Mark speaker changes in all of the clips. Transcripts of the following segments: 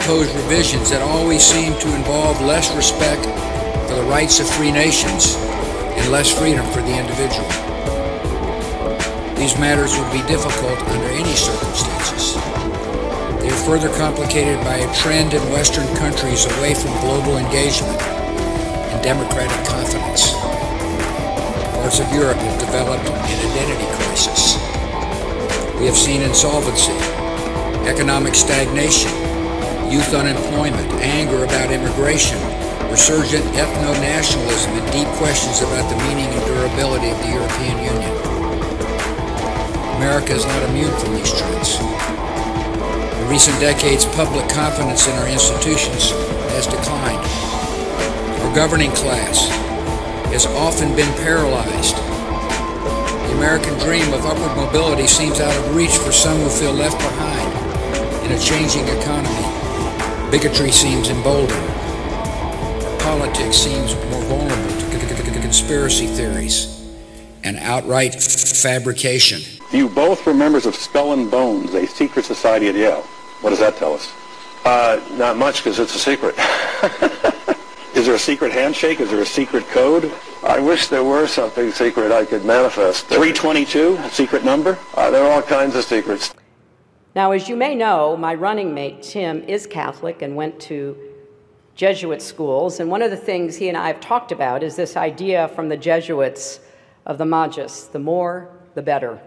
Speaker 1: propose revisions that always seem to involve less respect for the rights of free nations and less freedom for the individual. These matters would be difficult under any circumstances. They are further complicated by a trend in Western countries away from global engagement and democratic confidence. Parts of Europe have developed an identity crisis. We have seen insolvency, economic stagnation, youth unemployment, anger about immigration, resurgent ethno-nationalism, and deep questions about the meaning and durability of the European Union. America is not immune from these trends. In recent decades, public confidence in our institutions has declined. Our governing class has often been paralyzed. The American dream of upward mobility seems out of reach for some who feel left behind in a changing economy. Bigotry seems emboldened. Politics seems more vulnerable to conspiracy theories and outright fabrication.
Speaker 2: You both were members of Skull and Bones, a secret society at Yale. What does that tell us?
Speaker 3: Not much, because it's a secret.
Speaker 2: Is there a secret handshake? Is there a secret code?
Speaker 3: I wish there were something secret I could manifest.
Speaker 2: 322, a secret number?
Speaker 3: There are all kinds of secrets.
Speaker 4: Now, as you may know, my running mate, Tim, is Catholic and went to Jesuit schools. And one of the things he and I have talked about is this idea from the Jesuits of the Magus, the more, the better.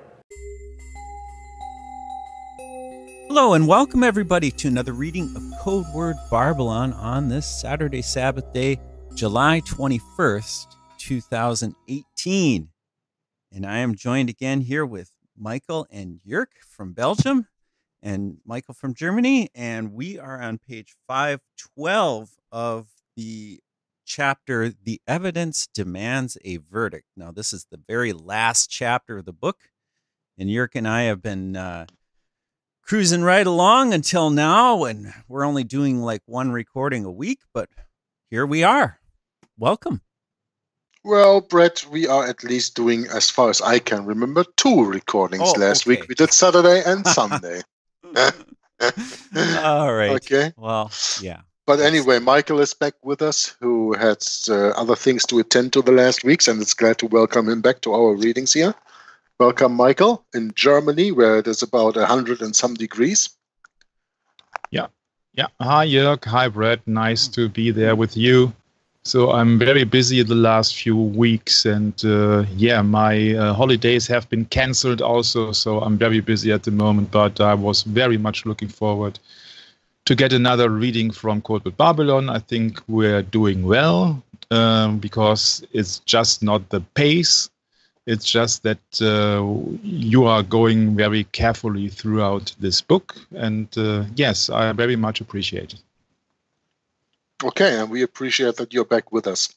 Speaker 5: Hello and welcome everybody to another reading of Codeword Barbelon on this Saturday Sabbath day, July 21st, 2018. And I am joined again here with Michael and Jörg from Belgium and Michael from Germany. And we are on page 512 of the chapter, The Evidence Demands a Verdict. Now, this is the very last chapter of the book. And Jörg and I have been cruising right along until now, and we're only doing like one recording a week, but here we are. Welcome.
Speaker 6: Well, Brett, we are at least doing, as far as I can remember, 2 recordings last week. We did Saturday and Sunday.
Speaker 5: All right.
Speaker 6: Okay.
Speaker 5: Well, yeah.
Speaker 6: But anyway, Michael is back with us, who had other things to attend to the last weeks, and it's glad to welcome him back to our readings here. Welcome, Michael, in Germany, where it is about 100 and some degrees.
Speaker 7: Yeah. Hi, Jörg. Hi, Brett. Nice to be there with you. So I'm very busy the last few weeks, and my holidays have been cancelled also. So I'm very busy at the moment, but I was very much looking forward to get another reading from Codeword Barbelon. I think we're doing well because it's just not the pace. It's just that you are going very carefully throughout this book. And yes, I very much appreciate it.
Speaker 6: Okay, and we appreciate that you're back with us.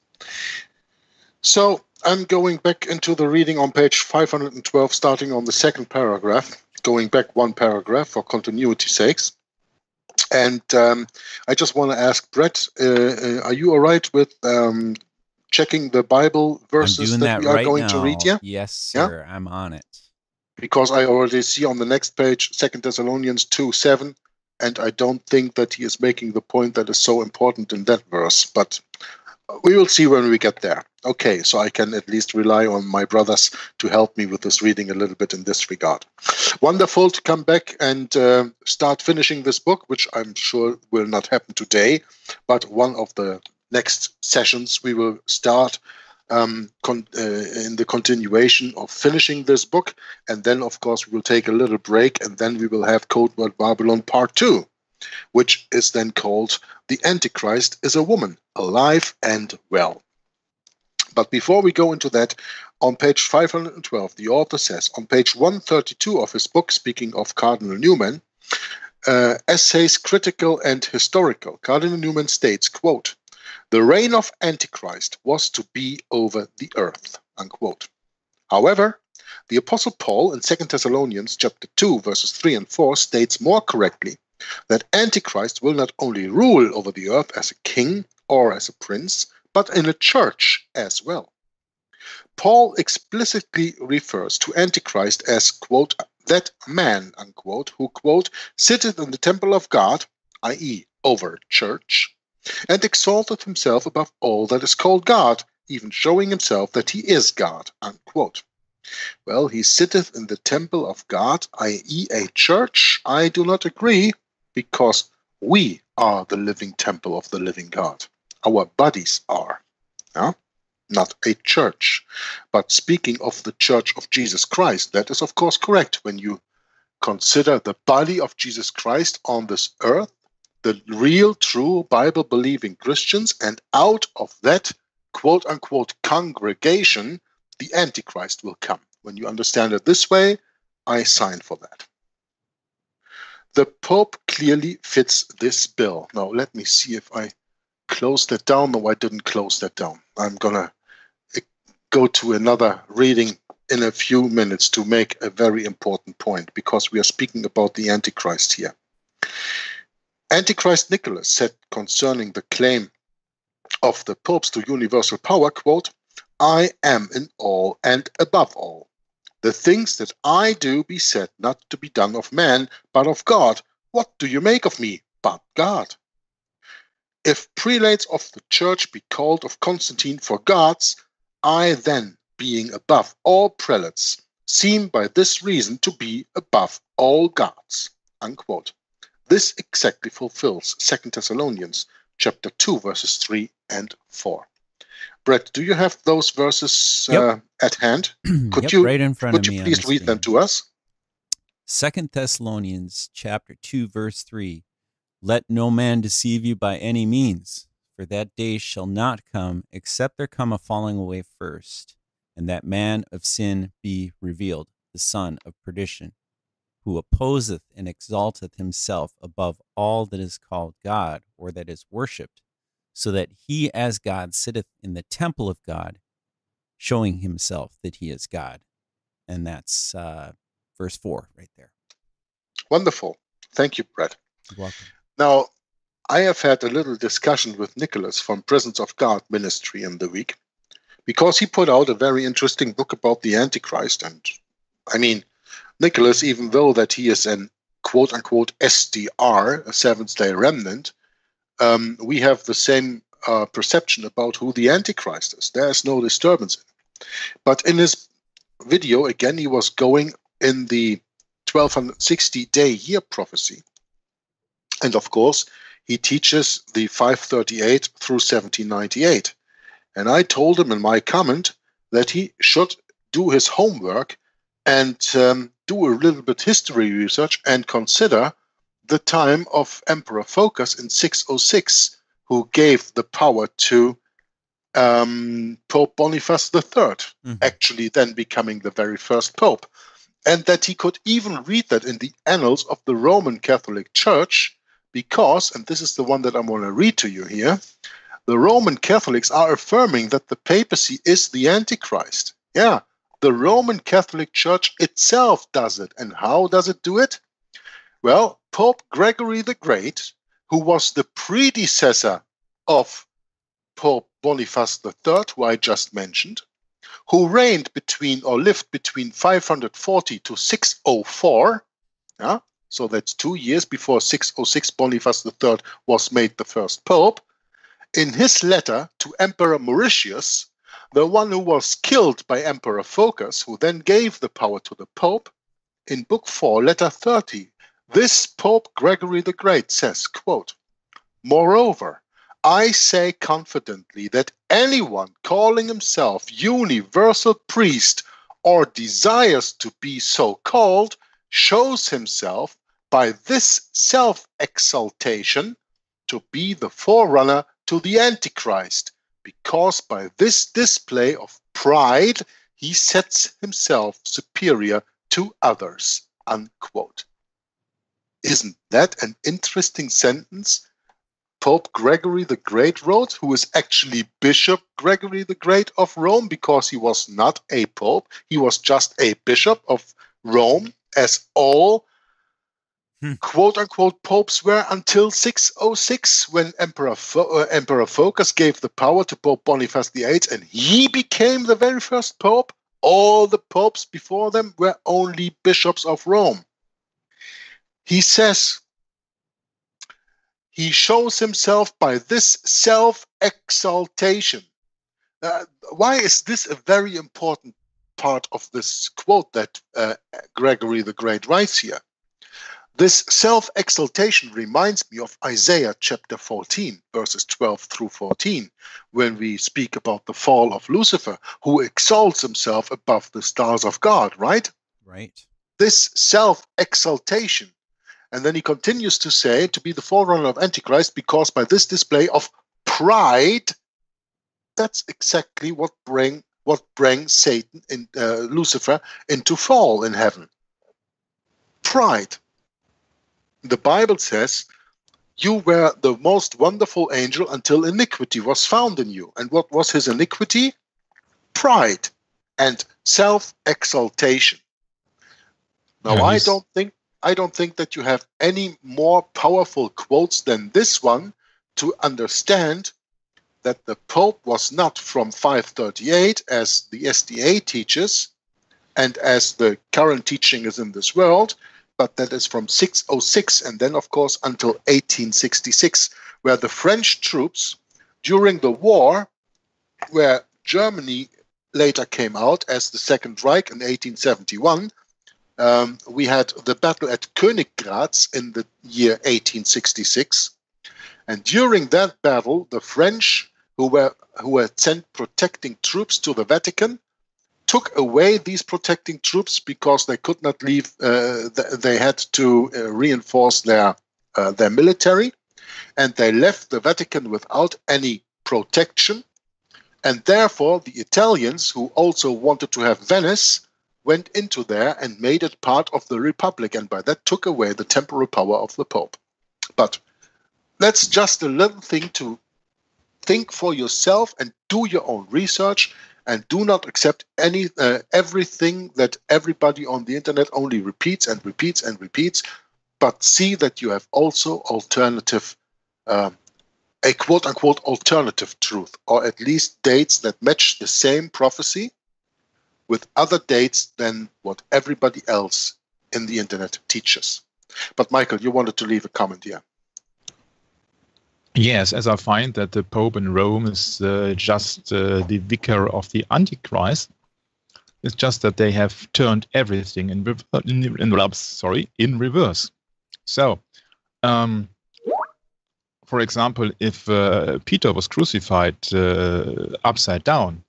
Speaker 6: So I'm going back into the reading on page 512, starting on the second paragraph, going back one paragraph for continuity's sakes. And I just want to ask Brett, are you all right with checking the Bible verses that we are going to read here?
Speaker 5: Yes, sir. Yeah? I'm on it.
Speaker 6: Because I already see on the next page, 2 Thessalonians 2:7, and I don't think that he is making the point that is so important in that verse, but we will see when we get there. Okay, so I can at least rely on my brothers to help me with this reading a little bit in this regard. Wonderful to come back and start finishing this book, which I'm sure will not happen today, but one of the next sessions we will start in the continuation of finishing this book, and then of course we will take a little break, and then we will have Codeword Barbelon Part 2, which is then called The Antichrist is a Woman, Alive and Well. But before we go into that, on page 512 the author says, on page 132 of his book, speaking of Cardinal Newman, Essays Critical and Historical, Cardinal Newman states, quote, "The reign of Antichrist was to be over the earth," unquote. However, the Apostle Paul in 2 Thessalonians chapter 2, verses 3 and 4 states more correctly that Antichrist will not only rule over the earth as a king or as a prince, but in a church as well. Paul explicitly refers to Antichrist as, quote, "that man," unquote, who, quote, "sitteth in the temple of God," i.e., over church, and exalted himself above all that is called God, even showing himself that he is God, unquote. Well, he sitteth in the temple of God, i.e. a church. I do not agree, because we are the living temple of the living God. Our bodies are, yeah? Not a church. But speaking of the church of Jesus Christ, that is of course correct when you consider the body of Jesus Christ on this earth, the real, true, Bible-believing Christians, and out of that quote-unquote congregation, the Antichrist will come. When you understand it this way, I sign for that. The Pope clearly fits this bill. Now, let me see if I close that down. No, I didn't close that down. I'm going to go to another reading in a few minutes to make a very important point, because we are speaking about the Antichrist here. Antichrist Nicholas said concerning the claim of the popes to universal power, quote, I am in all and above all. The things that I do be said not to be done of man, but of God. What do you make of me, but God? If prelates of the church be called of Constantine for gods, I then, being above all prelates, seem by this reason to be above all gods, unquote. This exactly fulfills 2 Thessalonians chapter 2, verses 3 and 4. Brett, do you have those verses at hand? Could you,
Speaker 5: right in front of me.
Speaker 6: Could you please read them to us?
Speaker 5: 2 Thessalonians chapter 2, verse 3. Let no man deceive you by any means, for that day shall not come, except there come a falling away first, and that man of sin be revealed, the son of perdition, who opposeth and exalteth himself above all that is called God, or that is worshipped, so that he as God sitteth in the temple of God, showing himself that he is God. And that's verse 4 right there.
Speaker 6: Wonderful. Thank you, Brett.
Speaker 5: You're welcome.
Speaker 6: Now, I have had a little discussion with Nicholas from Presence of God Ministry in the week, because he put out a very interesting book about the Antichrist. And I mean, Nicholas, even though that he is an quote-unquote SDR, a Seventh-day Remnant, we have the same perception about who the Antichrist is. There is no disturbance in it. But in his video, again, he was going in the 1260-day year prophecy. And of course, he teaches the 538 through 1798. And I told him in my comment that he should do his homework and do a little bit history research and consider the time of Emperor Phocas in 606, who gave the power to Pope Boniface III, actually then becoming the very first pope. And that he could even read that in the annals of the Roman Catholic Church, because, and this is the one that I'm going to read to you here, the Roman Catholics are affirming that the papacy is the Antichrist. Yeah, the Roman Catholic Church itself does it. And how does it do it? Well, Pope Gregory the Great, who was the predecessor of Pope Boniface III, who I just mentioned, who reigned between, or lived between 540 to 604, yeah, so that's 2 years before 606 Boniface III was made the first pope. In his letter to Emperor Mauritius, the one who was killed by Emperor Phocas, who then gave the power to the pope, in Book 4, letter 30, this Pope Gregory the Great says, quote, moreover, I say confidently that anyone calling himself universal priest or desires to be so called shows himself by this self-exaltation to be the forerunner to the Antichrist, because by this display of pride he sets himself superior to others, unquote. Isn't that an interesting sentence Pope Gregory the Great wrote, who is actually Bishop Gregory the Great of Rome, because he was not a pope, he was just a bishop of Rome, as all quote-unquote popes were until 606, when Emperor Phocas gave the power to Pope Boniface VIII, and he became the very first pope. All the popes before them were only bishops of Rome. He says, he shows himself by this self-exaltation. Why is this a very important part of this quote that Gregory the Great writes here? This self-exaltation reminds me of Isaiah chapter 14, verses 12 through 14, when we speak about the fall of Lucifer, who exalts himself above the stars of God, right?
Speaker 5: Right.
Speaker 6: This self-exaltation. And then he continues to say, to be the forerunner of Antichrist, because by this display of pride, that's exactly what brings Satan and Lucifer into fall in heaven. Pride. The Bible says, you were the most wonderful angel until iniquity was found in you. And what was his iniquity? Pride and self-exaltation. Now,
Speaker 7: Yeah,
Speaker 6: I don't think that you have any more powerful quotes than this one to understand that the Pope was not from 538, as the SDA teaches, and as the current teaching is in this world, but that is from 606 and then, of course, until 1866, where the French troops, during the war, where Germany later came out as the Second Reich in 1871, we had the battle at Königgrätz in the year 1866. And during that battle, the French, who had sent protecting troops to the Vatican, took away these protecting troops because they could not leave. They had to reinforce their military, and they left the Vatican without any protection. And therefore, the Italians, who also wanted to have Venice, went into there and made it part of the Republic, and by that took away the temporal power of the Pope. But that's just a little thing to think for yourself and do your own research, and do not accept everything that everybody on the internet only repeats and repeats and repeats, but see that you have also alternative, a quote-unquote alternative truth, or at least dates that match the same prophecy with other dates than what everybody else in the internet teaches. But Michael, you wanted to leave a comment here.
Speaker 7: Yes, as I find that the Pope in Rome is just the vicar of the Antichrist. It's just that they have turned everything in reverse. So, for example, if Peter was crucified upside down,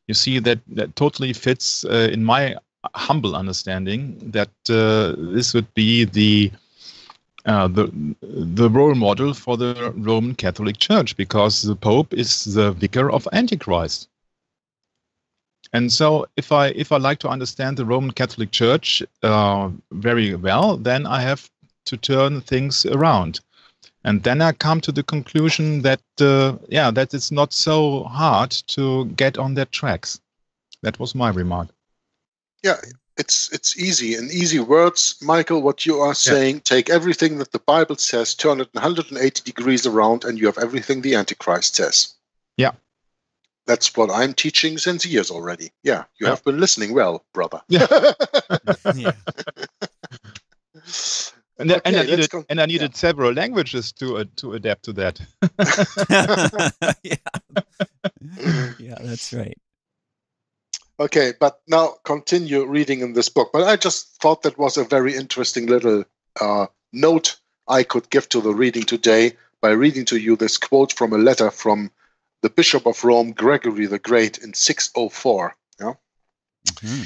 Speaker 7: you see that totally fits in my humble understanding that this would be the role model for the Roman Catholic Church, because the Pope is the vicar of Antichrist. And so if I like to understand the Roman Catholic Church very well, then I have to turn things around. And then I come to the conclusion that that it's not so hard to get on their tracks. That was my remark.
Speaker 6: Yeah, it's easy. In easy words, Michael, what you are saying, take everything that the Bible says, turn it 180 degrees around, and you have everything the Antichrist says.
Speaker 7: Yeah.
Speaker 6: That's what I'm teaching since years already. Yeah, you have been listening well, brother.
Speaker 7: Yeah.
Speaker 5: Yeah.
Speaker 7: And I needed several languages to adapt to that.
Speaker 5: Yeah, that's right.
Speaker 6: Okay, but now continue reading in this book. But I just thought that was a very interesting little note I could give to the reading today by reading to you this quote from a letter from the Bishop of Rome, Gregory the Great, in 604. Yeah?
Speaker 5: Mm-hmm.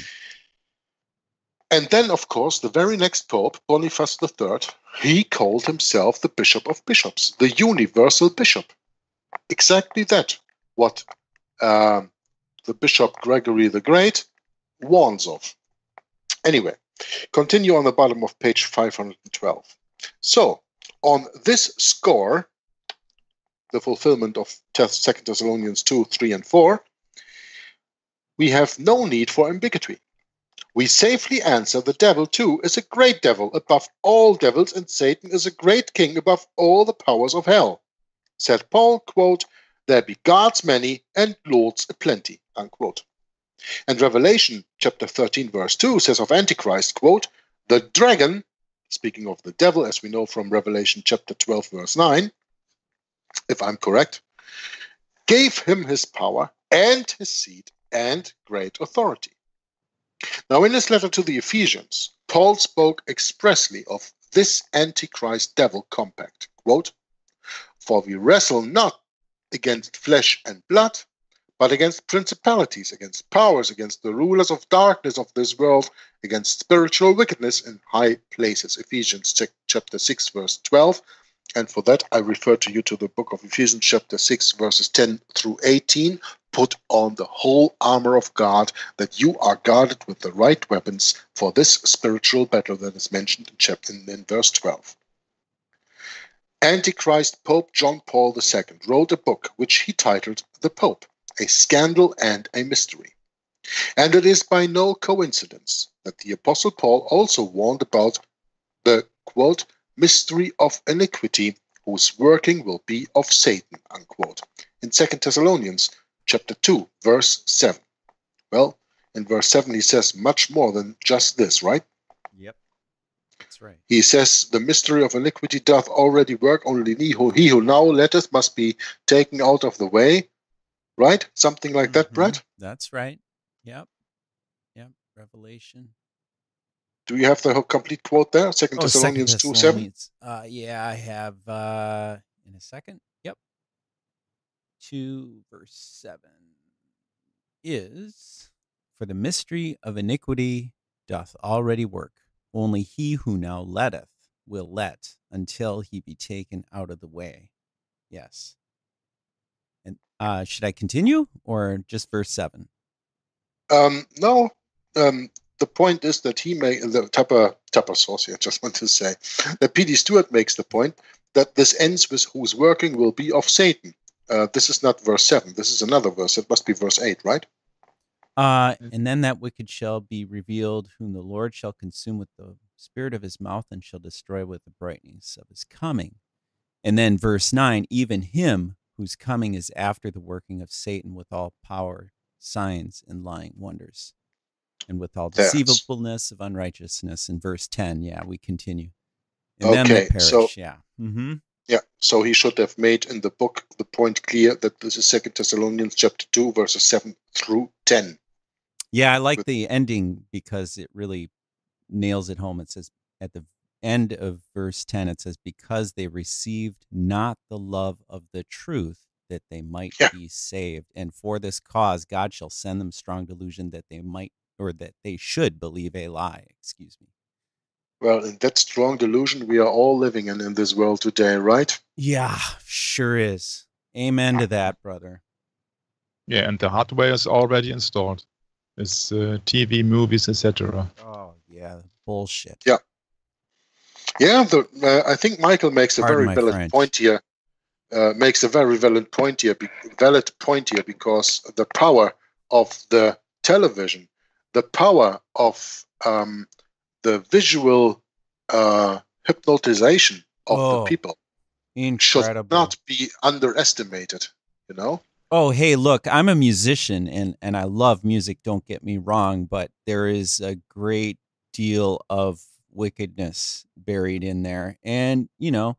Speaker 6: And then, of course, the very next Pope, Boniface III, he called himself the Bishop of Bishops, the Universal Bishop. Exactly that, what the Bishop Gregory the Great warns of. Anyway, continue on the bottom of page 512. So, on this score, the fulfillment of 2 Thessalonians 2, 3, and 4, we have no need for ambiguity. We safely answer the devil too is a great devil above all devils, and Satan is a great king above all the powers of hell. Said Paul, quote, there be gods many and lords aplenty, unquote. And Revelation chapter 13 verse 2 says of Antichrist, quote, the dragon speaking of the devil, as we know from Revelation chapter 12, verse 9, if I'm correct, gave him his power and his seat and great authority. Now, in his letter to the Ephesians, Paul spoke expressly of this Antichrist devil compact. Quote, "For we wrestle not against flesh and blood, but against principalities, against powers, against the rulers of darkness of this world, against spiritual wickedness in high places." Ephesians chapter 6, verse 12. And for that, I refer to you to the book of Ephesians chapter 6, verses 10 through 18. Put on the whole armor of God, that you are guarded with the right weapons for this spiritual battle that is mentioned in verse 12. Antichrist Pope John Paul II wrote a book which he titled The Pope, a Scandal and a Mystery. And it is by no coincidence that the Apostle Paul also warned about the, quote, mystery of iniquity, whose working will be of Satan, unquote, in 2 Thessalonians chapter 2, verse 7. Well, in verse 7 he says much more than just this, right?
Speaker 5: Yep, that's right.
Speaker 6: He says, the mystery of iniquity doth already work, only he who now letteth must be taken out of the way, right? Something like that, Brett?
Speaker 5: That's right. Yep. Yep. Revelation.
Speaker 6: Do you have the complete quote there? 2 Thessalonians 2, 7?
Speaker 5: Yeah, I have in a second. Yep. 2 verse 7 is, "For the mystery of iniquity doth already work. Only he who now letteth will let until he be taken out of the way." Yes. And should I continue or just verse 7?
Speaker 6: No. The point is that the Tupper source here, I just want to say, that P.D. Stewart makes the point that this ends with whose working will be of Satan. This is not verse 7. This is another verse. It must be verse 8, right?
Speaker 5: And then that wicked shall be revealed, whom the Lord shall consume with the spirit of his mouth and shall destroy with the brightness of his coming. And then verse 9, even him whose coming is after the working of Satan with all power, signs, and lying wonders, and with all deceivableness of unrighteousness. In verse 10, yeah, we continue. And them that perish,
Speaker 6: so,
Speaker 5: yeah. Mm-hmm.
Speaker 6: Yeah, so he should have made in the book the point clear that this is 2 Thessalonians chapter 2, verses 7 through 10.
Speaker 5: Yeah, I like the ending because it really nails it home. It says at the end of verse 10, it says, because they received not the love of the truth, that they might be saved. And for this cause, God shall send them strong delusion that they might, or that they should believe a lie. Excuse me.
Speaker 6: Well, in that strong delusion we are all living in this world today, right?
Speaker 5: Yeah, sure is. Amen to that, brother.
Speaker 7: Yeah, and the hardware is already installed. It's TV, movies, etc.
Speaker 5: Oh, yeah, bullshit.
Speaker 6: Yeah. Yeah, I think Michael makes a very valid point here. Makes a very valid point here because the power of the television, the power of the visual hypnotization of the people should not be underestimated, you know?
Speaker 5: Oh, hey, look, I'm a musician and I love music, don't get me wrong, but there is a great deal of wickedness buried in there. And, you know,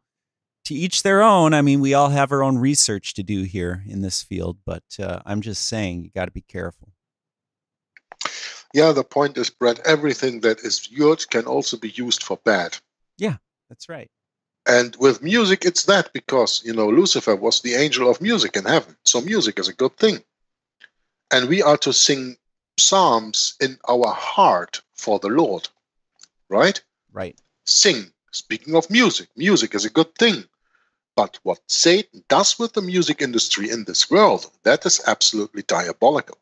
Speaker 5: to each their own. I mean, we all have our own research to do here in this field, but I'm just saying you got to be careful.
Speaker 6: Yeah, the point is, Brett, everything that is good can also be used for bad.
Speaker 5: Yeah, that's right.
Speaker 6: And with music, it's that because, you know, Lucifer was the angel of music in heaven. So music is a good thing. And we are to sing psalms in our heart for the Lord. Right?
Speaker 5: Right.
Speaker 6: Sing. Speaking of music, music is a good thing. But what Satan does with the music industry in this world, that is absolutely diabolical.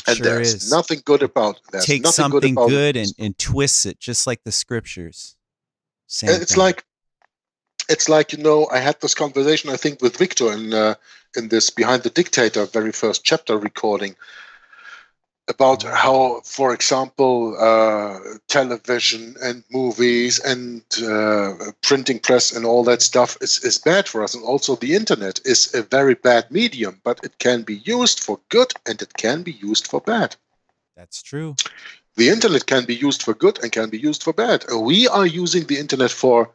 Speaker 5: And sure
Speaker 6: there's nothing good about it. There's
Speaker 5: Take
Speaker 6: nothing
Speaker 5: something
Speaker 6: good
Speaker 5: and twists it, just like the scriptures. Same
Speaker 6: it's
Speaker 5: thing.
Speaker 6: It's like, you know, I had this conversation, I think, with Victor in this Behind the Dictator very first chapter recording about how, for example, television and movies and printing press and all that stuff is bad for us. And also the internet is a very bad medium, but it can be used for good and it can be used for bad.
Speaker 5: That's true.
Speaker 6: The internet can be used for good and can be used for bad. We are using the internet for,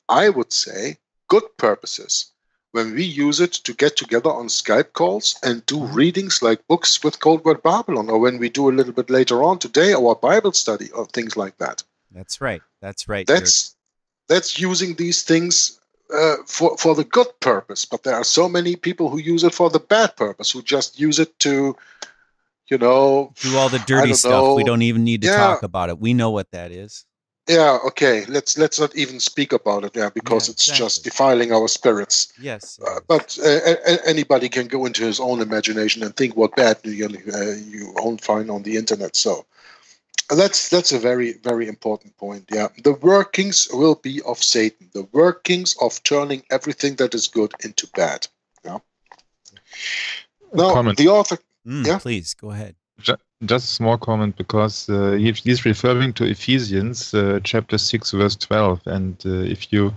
Speaker 6: I would say, good purposes. When we use it to get together on Skype calls and do readings like books with Codeword Barbelon, or when we do a little bit later on today our Bible study or things like that.
Speaker 5: That's right. That's right.
Speaker 6: That's using these things for the good purpose. But there are so many people who use it for the bad purpose, who just use it to, do
Speaker 5: all the dirty stuff. We don't even need to talk about it. We know what that is.
Speaker 6: Yeah, okay. Let's not even speak about it, because it's just defiling our spirits.
Speaker 5: Yes.
Speaker 6: But anybody can go into his own imagination and think what bad you won't find on the internet. So that's a very, very important point. Yeah, the workings will be of Satan. The workings of turning everything that is good into bad. Yeah. Now
Speaker 7: comment.
Speaker 6: the author.
Speaker 5: Please go ahead.
Speaker 7: Just a small comment, because he's referring to Ephesians chapter 6 verse 12, and if you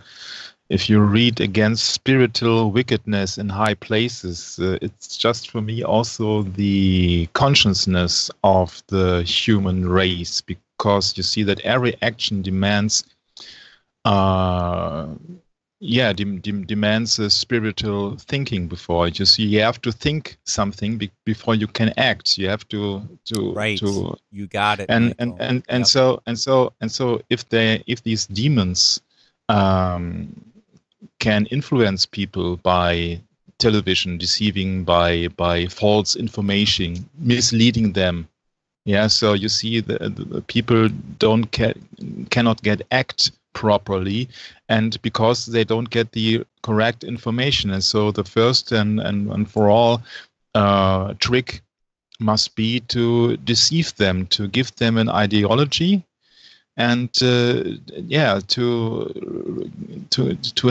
Speaker 7: read against spiritual wickedness in high places, it's just for me also the consciousness of the human race, because you see that every action demands demands a spiritual thinking before it. You see, you have to think something before you can act. You have to
Speaker 5: you got it.
Speaker 7: And so if these demons can influence people by television, deceiving by false information, misleading them. Yeah, so you see the people cannot get act properly, and because they don't get the correct information. And so the first and for all trick must be to deceive them, to give them an ideology, and to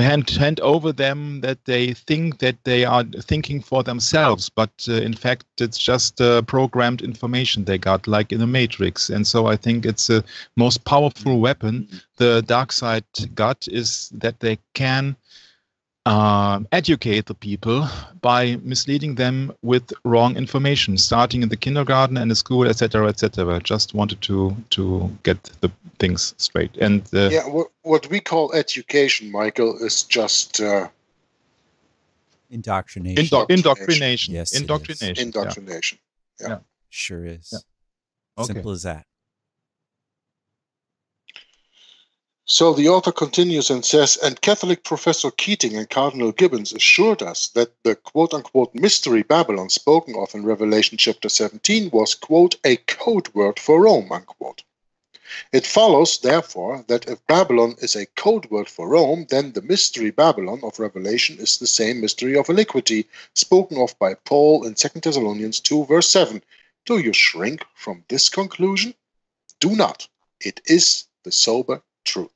Speaker 7: hand over them that they think that they are thinking for themselves, but in fact it's just programmed information they got, like in the Matrix. And so I think it's a most powerful weapon the dark side got, is that they can educate the people by misleading them with wrong information, starting in the kindergarten and the school, etc., etc. Just wanted to get the things straight. And
Speaker 6: what we call education, Michael, is just
Speaker 5: indoctrination.
Speaker 7: Indoctrination.
Speaker 5: Yes,
Speaker 7: indoctrination.
Speaker 6: Indoctrination. Yeah.
Speaker 5: Sure is.
Speaker 7: Yeah. Okay.
Speaker 5: Simple as that.
Speaker 6: So the author continues and says, and Catholic Professor Keating and Cardinal Gibbons assured us that the quote-unquote mystery Babylon spoken of in Revelation chapter 17 was, quote, a code word for Rome, unquote. It follows, therefore, that if Babylon is a code word for Rome, then the mystery Babylon of Revelation is the same mystery of iniquity spoken of by Paul in 2 Thessalonians 2, verse 7. Do you shrink from this conclusion? Do not. It is the sober truth.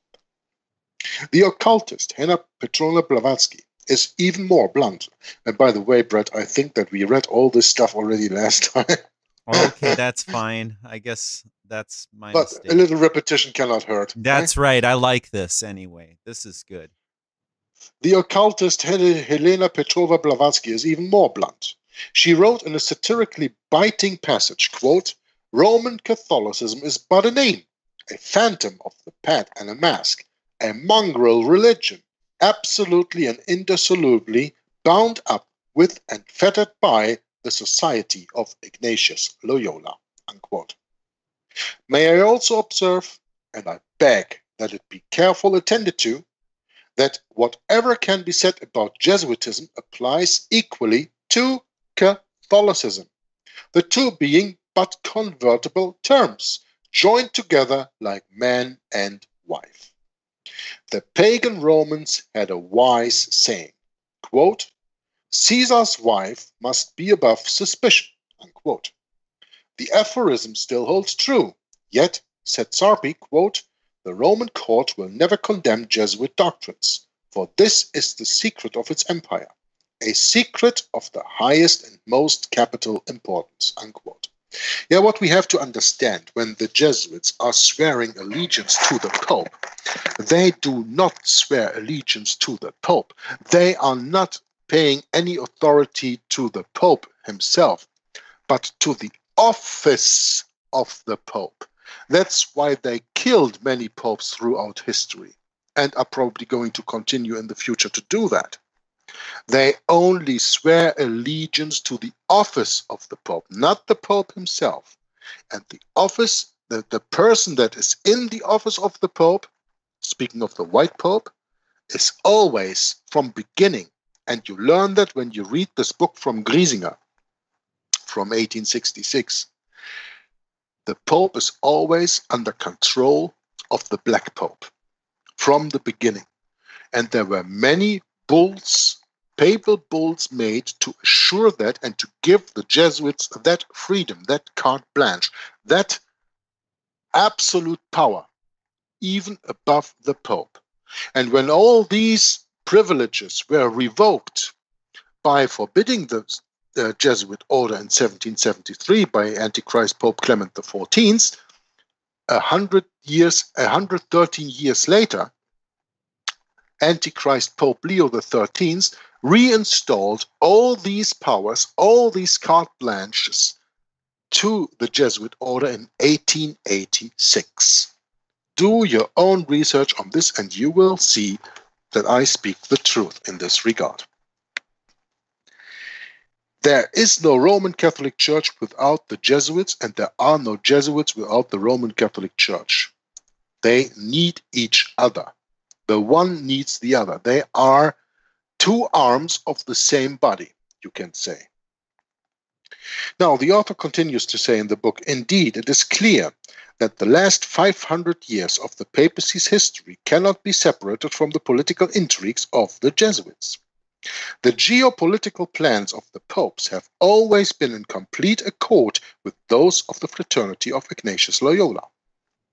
Speaker 6: The occultist Helena Petrovna Blavatsky is even more blunt. And by the way, Brett, I think that we read all this stuff already last time.
Speaker 5: Okay, that's fine. I guess that's my mistake.
Speaker 6: But a little repetition cannot hurt.
Speaker 5: That's right. I like this anyway. This is good.
Speaker 6: The occultist Helena Petrovna Blavatsky is even more blunt. She wrote in a satirically biting passage, quote, Roman Catholicism is but a name, a phantom of the pet and a mask, a mongrel religion, absolutely and indissolubly bound up with and fettered by the Society of Ignatius Loyola, unquote. May I also observe, and I beg that it be carefully attended to, that whatever can be said about Jesuitism applies equally to Catholicism, the two being but convertible terms, joined together like man and wife. The pagan Romans had a wise saying, quote, Caesar's wife must be above suspicion, unquote. The aphorism still holds true, yet, said Sarpi, quote, the Roman court will never condemn Jesuit doctrines, for this is the secret of its empire, a secret of the highest and most capital importance, unquote. Yeah, what we have to understand when the Jesuits are swearing allegiance to the Pope, they do not swear allegiance to the Pope. They are not paying any authority to the Pope himself, but to the office of the Pope. That's why they killed many popes throughout history and are probably going to continue in the future to do that. They only swear allegiance to the office of the Pope, not the Pope himself. And the office, the person that is in the office of the Pope, speaking of the White Pope, is always from beginning. And you learn that when you read this book from Griesinger from 1866. The Pope is always under control of the Black Pope from the beginning. And there were many bulls, papal bulls made to assure that and to give the Jesuits that freedom, that carte blanche, that absolute power, even above the Pope. And when all these privileges were revoked by forbidding the Jesuit order in 1773 by Antichrist Pope Clement XIV, 113 years later, Antichrist Pope Leo XIII reinstalled all these powers, all these carte blanches to the Jesuit order in 1886. Do your own research on this and you will see that I speak the truth in this regard. There is no Roman Catholic Church without the Jesuits, and there are no Jesuits without the Roman Catholic Church. They need each other. The one needs the other. They are two arms of the same body, you can say. Now, the author continues to say in the book, indeed, it is clear that the last 500 years of the papacy's history cannot be separated from the political intrigues of the Jesuits. The geopolitical plans of the popes have always been in complete accord with those of the fraternity of Ignatius Loyola.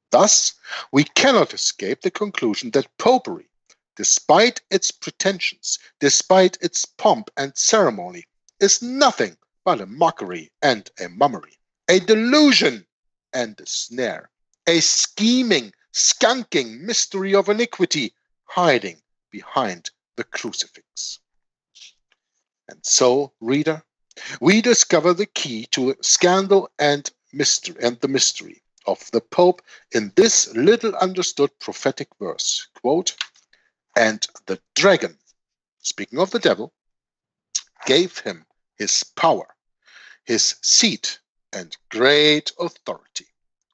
Speaker 6: Thus, we cannot escape the conclusion that popery, despite its pretensions, despite its pomp and ceremony, is nothing but a mockery and a mummery, a delusion and a snare, a scheming, skunking mystery of iniquity hiding behind the crucifix. And so, reader, we discover the key to scandal and mystery and the mystery of the Pope in this little understood prophetic verse, quote, and the dragon, speaking of the devil, gave him his power, his seat, and great authority.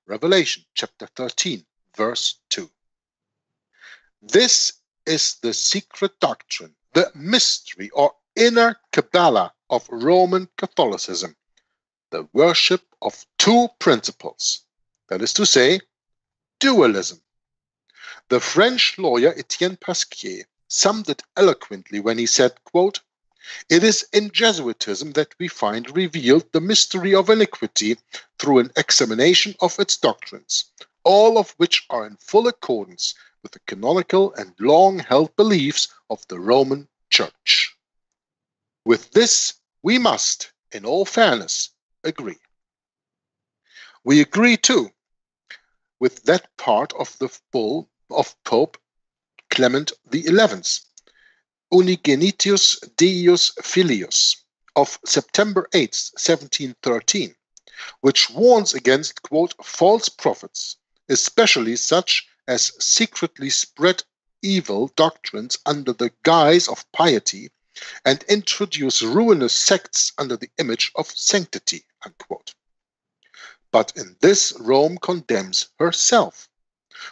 Speaker 6: Revelation chapter 13, verse 2. This is the secret doctrine, the mystery or inner Kabbalah of Roman Catholicism, the worship of two principles, that is to say, dualism. The French lawyer Etienne Pasquier summed it eloquently when he said, quote, it is in Jesuitism that we find revealed the mystery of iniquity through an examination of its doctrines, all of which are in full accordance with the canonical and long-held beliefs of the Roman Church. With this, we must, in all fairness, agree. We agree, too, with that part of the bull of Pope Clement XI, Unigenitus Deus Filius, of September 8, 1713, which warns against, quote, false prophets, especially such as secretly spread evil doctrines under the guise of piety and introduce ruinous sects under the image of sanctity, unquote. But in this Rome condemns herself.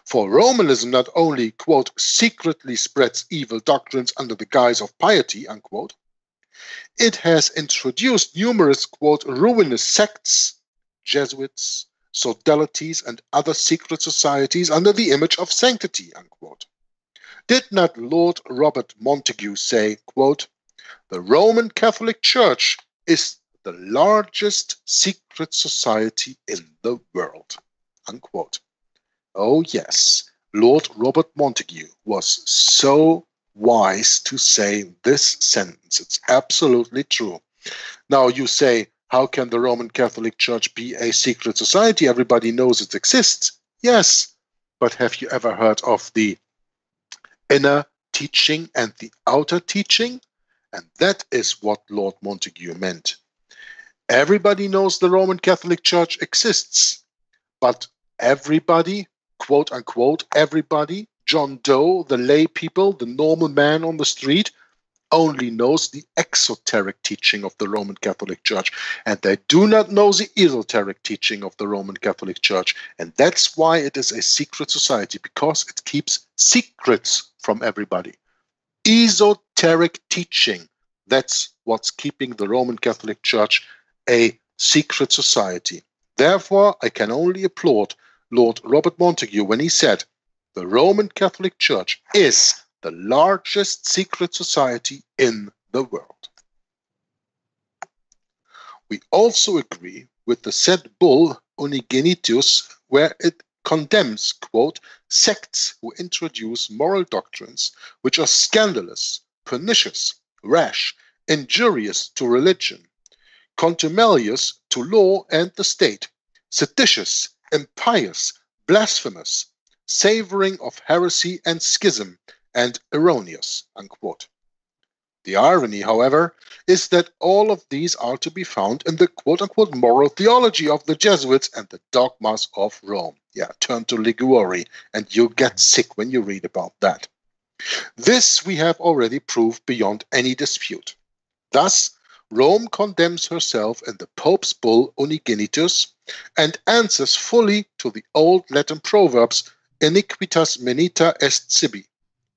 Speaker 6: For Romanism not only, quote, secretly spreads evil doctrines under the guise of piety, unquote, it has introduced numerous, quote, ruinous sects, Jesuits, sodalities, and other secret societies under the image of sanctity, unquote. Did not Lord Robert Montagu say, quote, the Roman Catholic Church is the largest secret society in the world, unquote. Oh yes, Lord Robert Montagu was so wise to say this sentence. It's absolutely true. Now you say, how can the Roman Catholic Church be a secret society? Everybody knows it exists. Yes, but have you ever heard of the inner teaching and the outer teaching? And that is what Lord Montagu meant. Everybody knows the Roman Catholic Church exists, but Everybody, quote unquote, everybody, John Doe, the lay people, the normal man on the street, only knows the exoteric teaching of the Roman Catholic Church, and they do not know the esoteric teaching of the Roman Catholic Church. And that's why it is a secret society, because it keeps secrets from everybody. Esoteric teaching, that's what's keeping the Roman Catholic Church a secret society. Therefore, I can only applaud Lord Robert Montagu when he said, the Roman Catholic Church is the largest secret society in the world. We also agree with the said bull Unigenitus, where it condemns, quote, sects who introduce moral doctrines which are scandalous, pernicious, rash, injurious to religion, contumelious to law and the state, seditious, impious, blasphemous, savoring of heresy and schism, and erroneous, unquote. The irony, however, is that all of these are to be found in the quote-unquote moral theology of the Jesuits and the dogmas of Rome. Yeah, turn to Liguori, and you get sick when you read about that. This we have already proved beyond any dispute. Thus, Rome condemns herself in the Pope's bull Unigenitus and answers fully to the old Latin proverbs iniquitas menita est sibi.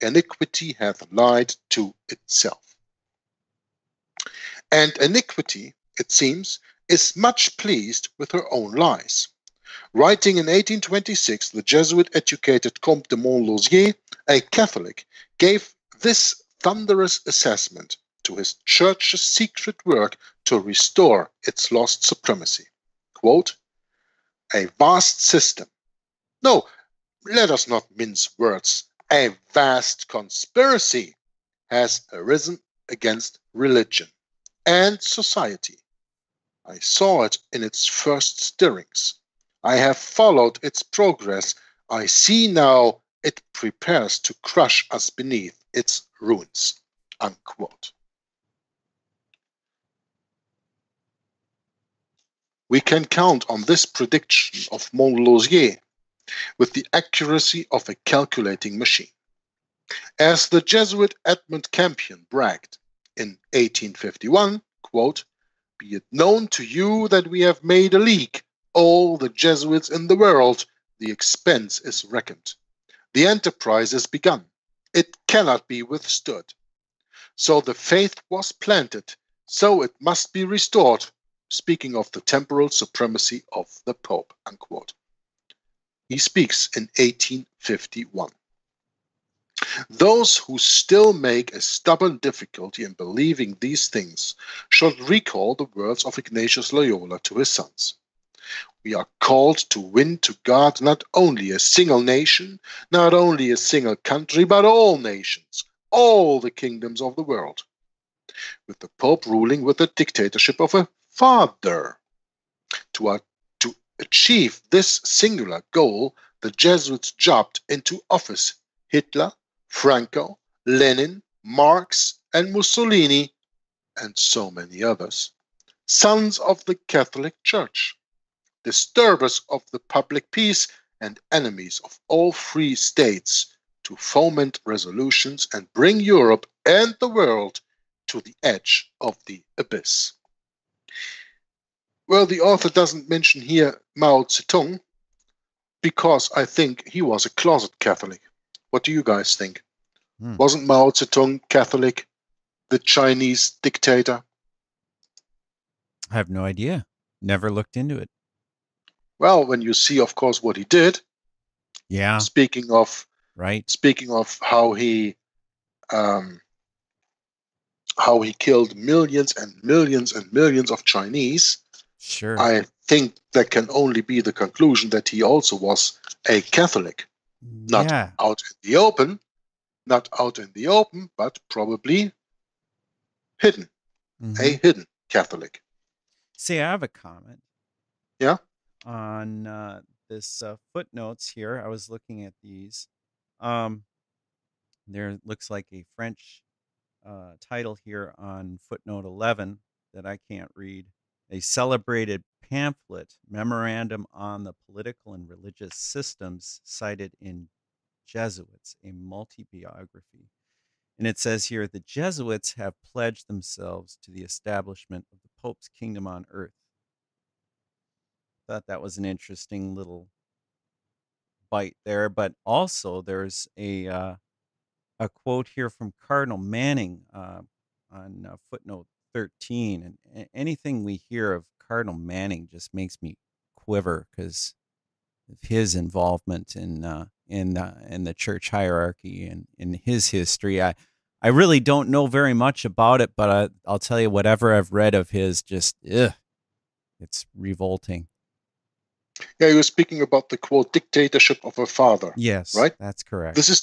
Speaker 6: Iniquity hath lied to itself. And iniquity, it seems, is much pleased with her own lies. Writing in 1826, the Jesuit-educated Comte de Montlosier, a Catholic, gave this thunderous assessment to his church's secret work to restore its lost supremacy. Quote, a vast system. No, let us not mince words. A vast conspiracy has arisen against religion and society. I saw it in its first stirrings. I have followed its progress. I see now it prepares to crush us beneath its ruins. Unquote. We can count on this prediction of Montlosier with the accuracy of a calculating machine. As the Jesuit Edmund Campion bragged in 1851, quote, be it known to you that we have made a league, all the Jesuits in the world, the expense is reckoned. The enterprise is begun. It cannot be withstood. So the faith was planted, so it must be restored, speaking of the temporal supremacy of the Pope, unquote. He speaks in 1851. Those who still make a stubborn difficulty in believing these things should recall the words of Ignatius Loyola to his sons. We are called to win to God not only a single nation, not only a single country, but all nations, all the kingdoms of the world, with the Pope ruling with the dictatorship of a father. To achieve this singular goal, the Jesuits jobbed into office Hitler, Franco, Lenin, Marx, and Mussolini, and so many others, sons of the Catholic Church, disturbers of the public peace, and enemies of all free states, to foment resolutions and bring Europe and the world to the edge of the abyss. Well, the author doesn't mention here Mao Zedong, because I think he was a closet Catholic. What do you guys think? Wasn't Mao Zedong Catholic, the Chinese dictator?
Speaker 5: I have no idea. Never looked into it.
Speaker 6: Well, when you see, of course, what he did.
Speaker 5: Yeah.
Speaker 6: Speaking of how he killed millions and millions and millions of Chinese.
Speaker 5: Sure.
Speaker 6: I think that can only be the conclusion that he also was a Catholic. Not out in the open, but probably hidden. A hidden Catholic.
Speaker 5: See, I have a comment.
Speaker 6: Yeah?
Speaker 5: On this footnotes here. I was looking at these. There looks like a French title here on footnote 11 that I can't read. A celebrated pamphlet, Memorandum on the Political and Religious Systems Cited in Jesuits, a multi-biography. And it says here, the Jesuits have pledged themselves to the establishment of the Pope's kingdom on earth. Thought that was an interesting little bite there, but also there's a quote here from Cardinal Manning on footnote 13, and anything we hear of Cardinal Manning just makes me quiver because of his involvement in the church hierarchy and in his history. I really don't know very much about it, but I'll tell you, whatever I've read of his, just it's revolting.
Speaker 6: Yeah, you're speaking about the quote dictatorship of a father.
Speaker 5: Yes,
Speaker 6: right.
Speaker 5: That's correct.
Speaker 6: This is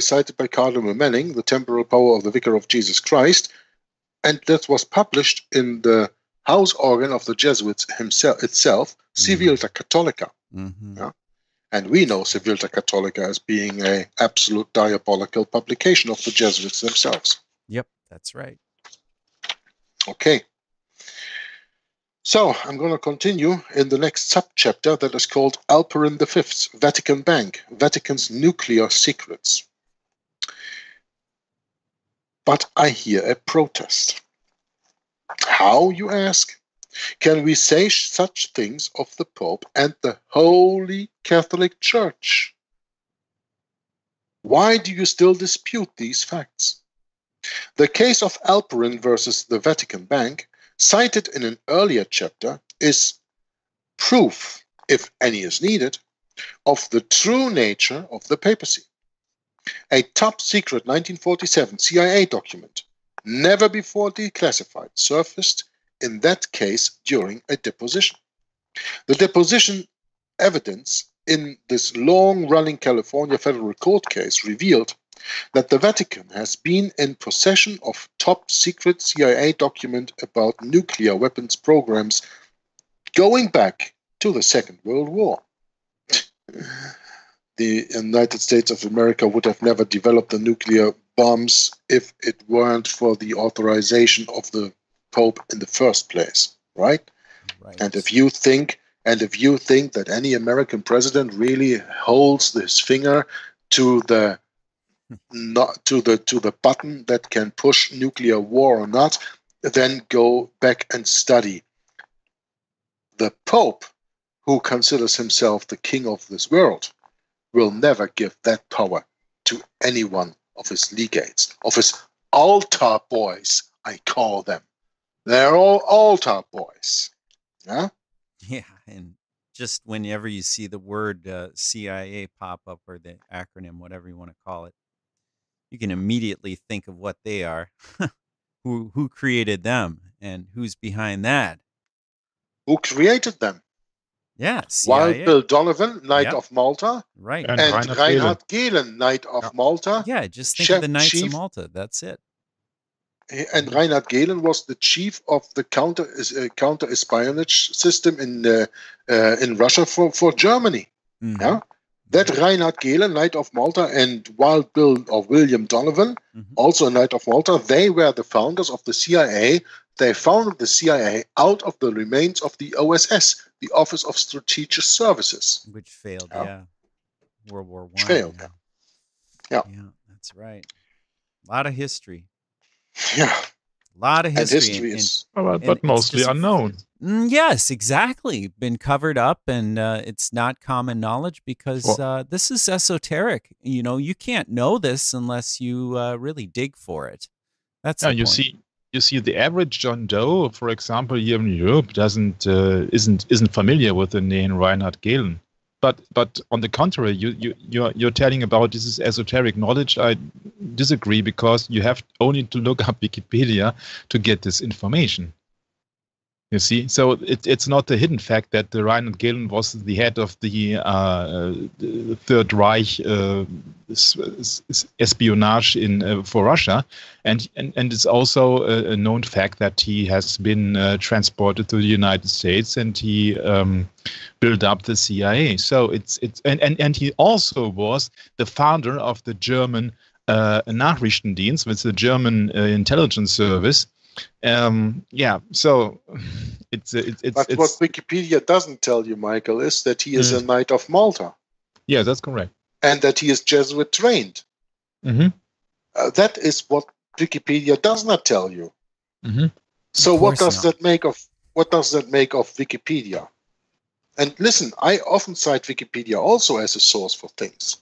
Speaker 6: cited by Cardinal Manning, the temporal power of the Vicar of Jesus Christ, and that was published in the house organ of the Jesuits itself, Civilta Catholica.
Speaker 5: Mm-hmm.
Speaker 6: Yeah? And we know Civilta Catholica as being an absolute diabolical publication of the Jesuits themselves.
Speaker 5: Yep, that's right.
Speaker 6: Okay. So I'm going to continue in the next subchapter that is called Alperin V's Vatican Bank, Vatican's Nuclear Secrets. But I hear a protest. How, you ask? Can we say such things of the Pope and the Holy Catholic Church? Why do you still dispute these facts? The case of Alperin versus the Vatican Bank, cited in an earlier chapter, is proof, if any is needed, of the true nature of the papacy. A top-secret 1947 CIA document, never before declassified, surfaced in that case during a deposition. The deposition evidence in this long-running California federal court case revealed that the Vatican has been in possession of top-secret CIA document about nuclear weapons programs going back to the Second World War. The United States of America would have never developed the nuclear bombs if it weren't for the authorization of the Pope in the first place, right?
Speaker 5: Right.
Speaker 6: And if you think that any American president really holds his finger to the button that can push nuclear war or not, then go back and study. The Pope, who considers himself the king of this world, will never give that power to any one of his legates, of his altar boys, I call them. They're all altar boys. Yeah?
Speaker 5: Yeah, and just whenever you see the word CIA pop up, or the acronym, whatever you want to call it, you can immediately think of what they are. Who created them and who's behind that?
Speaker 6: Who created them?
Speaker 5: Yeah, CIA.
Speaker 6: Wild Bill Donovan, Knight of Malta.
Speaker 5: Right.
Speaker 6: And Reinhard Gehlen, Knight of Malta.
Speaker 5: Yeah, just think of the Knights of Malta. That's it.
Speaker 6: And Reinhard Gehlen was the chief of the counter espionage system in Russia for Germany.
Speaker 5: Mm-hmm.
Speaker 6: Yeah, that Reinhard Gehlen, Knight of Malta, and Wild Bill or William Donovan, also a Knight of Malta, they were the founders of the CIA. They founded the CIA out of the remains of the OSS, the Office of Strategic Services,
Speaker 5: which failed. World War I.
Speaker 6: Failed. Yeah,
Speaker 5: that's right. A lot of history.
Speaker 6: Yeah,
Speaker 5: a lot of history.
Speaker 6: And is,
Speaker 7: but mostly unknown.
Speaker 5: Yes, exactly. Been covered up, and it's not common knowledge because this is esoteric. You know, you can't know this unless you really dig for it. That's the point.
Speaker 7: You see, the average John Doe, for example, here in Europe, isn't familiar with the name Reinhard Gehlen. But on the contrary, you're telling about this is esoteric knowledge. I disagree, because you have only to look up Wikipedia to get this information. You see, so it's not a hidden fact that the Reinhard Gehlen was the head of the Third Reich espionage for Russia, and it's also a known fact that he has been transported to the United States, and he built up the CIA. So and he also was the founder of the German Nachrichtendienst, with the German intelligence service. So
Speaker 6: But what Wikipedia doesn't tell you, Michael, is that he is a Knight of Malta.
Speaker 7: Yeah, that's correct.
Speaker 6: And that he is Jesuit trained. That is what Wikipedia does not tell you. So what does that make of Wikipedia? And listen, I often cite Wikipedia also as a source for things.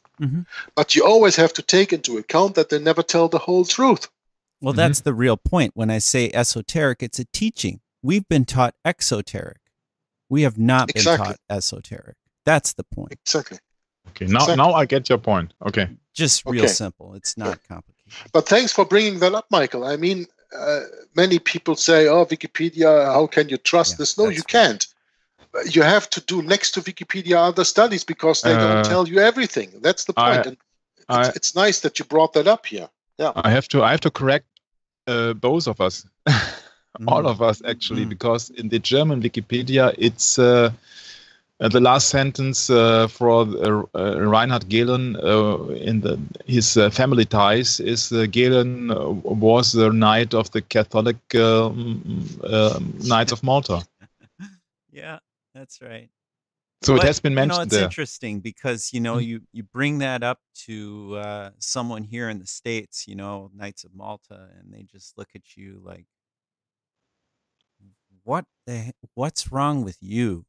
Speaker 6: But you always have to take into account that they never tell the whole truth.
Speaker 5: Well, that's the real point. When I say esoteric, it's a teaching. We've been taught exoteric. We have not been taught esoteric. That's the point.
Speaker 6: Exactly.
Speaker 7: Okay, now I get your point. Okay.
Speaker 5: Just real simple. It's not complicated.
Speaker 6: But thanks for bringing that up, Michael. I mean, many people say, oh, Wikipedia, how can you trust this? No, you can't. You have to do next to Wikipedia other studies because they don't tell you everything. That's the point. It's nice that you brought that up here. Yeah.
Speaker 7: I have to correct both of us, all of us actually, because in the German Wikipedia, it's the last sentence for Reinhard Gehlen in his family ties is Gehlen was the knight of the Catholic Knights of Malta.
Speaker 5: Yeah, that's right.
Speaker 7: So it has been mentioned
Speaker 5: it's interesting because, you bring that up to someone here in the States, Knights of Malta, and they just look at you like, what's wrong with you?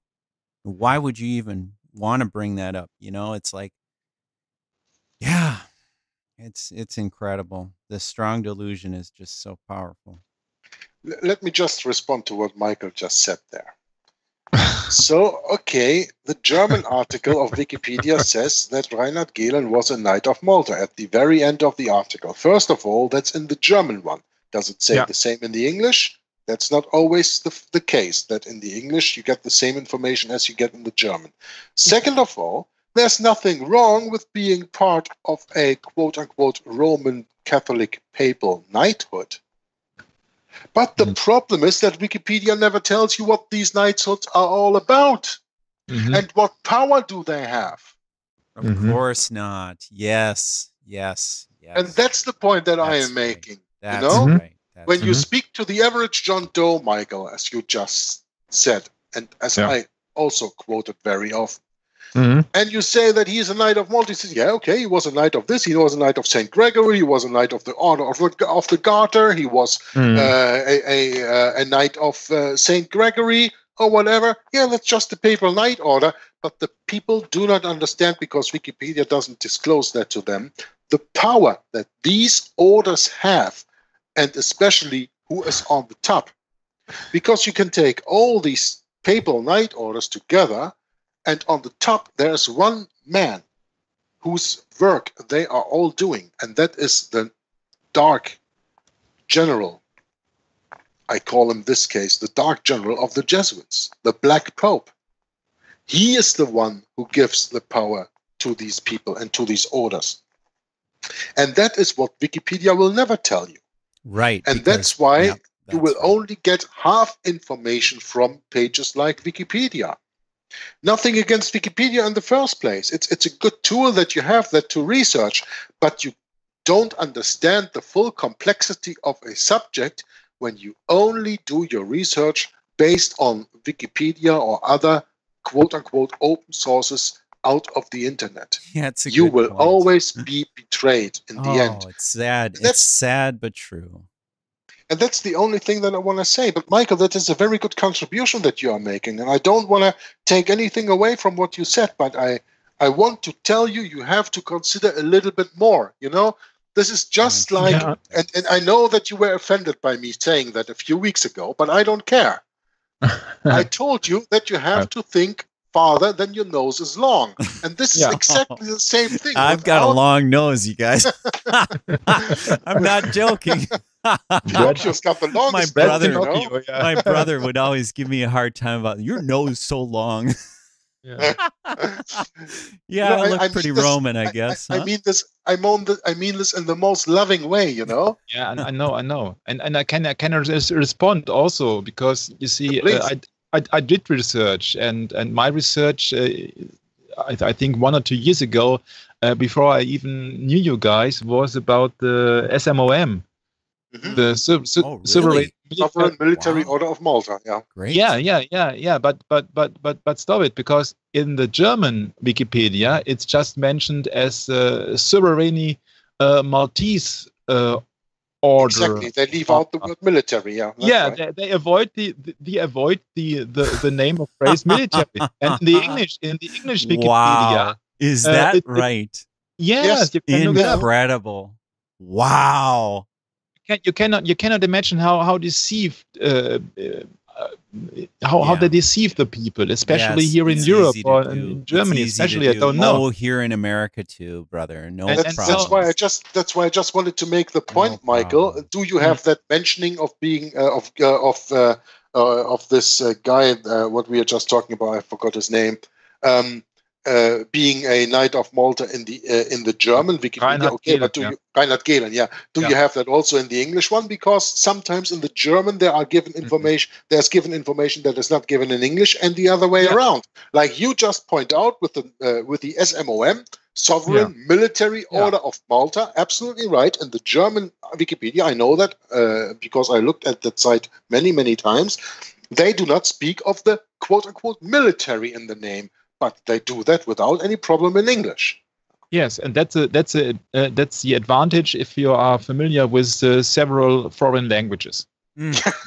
Speaker 5: Why would you even want to bring that up? It's like, yeah, it's incredible. The strong delusion is just so powerful.
Speaker 6: Let me just respond to what Michael just said there. So, okay, the German article of Wikipedia says that Reinhard Gehlen was a Knight of Malta at the very end of the article. First of all, that's in the German one. Does it say the same in the English? That's not always the case, that in the English you get the same information as you get in the German. Second of all, there's nothing wrong with being part of a quote-unquote Roman Catholic papal knighthood. But the problem is that Wikipedia never tells you what these knighthoods are all about. And what power do they have?
Speaker 5: Of course not. Yes.
Speaker 6: And that's the point that I am making.
Speaker 5: That's right.
Speaker 6: When you speak to the average John Doe, Michael, as you just said, and as I also quoted very often, and you say that he is a Knight of Malta, he says, yeah, okay, he was a Knight of this, he was a Knight of St. Gregory, he was a Knight of the Order of the Garter, he was a Knight of St. Gregory, or whatever. Yeah, that's just the papal knight order, but the people do not understand, because Wikipedia doesn't disclose that to them, the power that these orders have, and especially who is on the top. Because you can take all these papal knight orders together, and on the top there's one man whose work they are all doing, and that is the Dark General. I call him, this case, the Dark General of the Jesuits, the Black Pope. He is the one who gives the power to these people and to these orders. And that is what Wikipedia will never tell you.
Speaker 5: Right.
Speaker 6: And that's why you will only get half information from pages like Wikipedia. Nothing against Wikipedia in the first place. It's a good tool that you have that to research, but you don't understand the full complexity of a subject when you only do your research based on Wikipedia or other quote-unquote open sources out of the internet.
Speaker 5: Yeah, it's a
Speaker 6: you
Speaker 5: good
Speaker 6: will
Speaker 5: point.
Speaker 6: Always be betrayed in the end.
Speaker 5: Oh, it's sad. It's sad, but true.
Speaker 6: And that's the only thing that I want to say. But Michael, that is a very good contribution that you are making. And I don't want to take anything away from what you said, but I want to tell you, you have to consider a little bit more. This is just like, and I know that you were offended by me saying that a few weeks ago, but I don't care. I told you that you have to think farther than your nose is long. And this is exactly the same thing.
Speaker 5: I've got a long nose, you guys. I'm not joking.
Speaker 6: Pinocchio's got the longest nose,
Speaker 5: my brother would always give me a hard time about your nose so long. I look pretty Roman, I guess.
Speaker 6: I mean this. I mean this in the most loving way,
Speaker 7: Yeah, I know, and I can respond also, because you see, I did research, and my research, I think 1 or 2 years ago, before I even knew you guys, was about the SMOM, the
Speaker 6: Sovereign Military Order of Malta. Yeah.
Speaker 5: Great.
Speaker 7: Yeah. But stop it, because in the German Wikipedia, it's just mentioned as Sovereign Maltese order.
Speaker 6: Exactly. They leave out the word military. Yeah. Right.
Speaker 7: They avoid the name of phrase military. And in the English Wikipedia,
Speaker 5: Wow. Is that right?
Speaker 7: Yes, you can look it up.
Speaker 5: Incredible. Wow.
Speaker 7: You cannot imagine how deceived how they deceive the people, especially here in Europe or in Germany, especially. I don't know.
Speaker 5: Oh, here in America too, brother. No problem.
Speaker 6: That's why I just wanted to make the point, Michael. Do you have that mentioning of being of this guy? What we are just talking about, I forgot his name. Being a Knight of Malta in the German Wikipedia, okay, but Reinhard Gehlen, yeah. Do you have that also in the English one? Because sometimes in the German there are given information. There's given information that is not given in English, and the other way around. Like you just point out with the SMOM, Sovereign Military Order of Malta, absolutely right. In the German Wikipedia, I know that because I looked at that site many times. They do not speak of the quote unquote military in the name. But they do that without any problem in English.
Speaker 7: Yes, and that's the advantage if you are familiar with several foreign languages.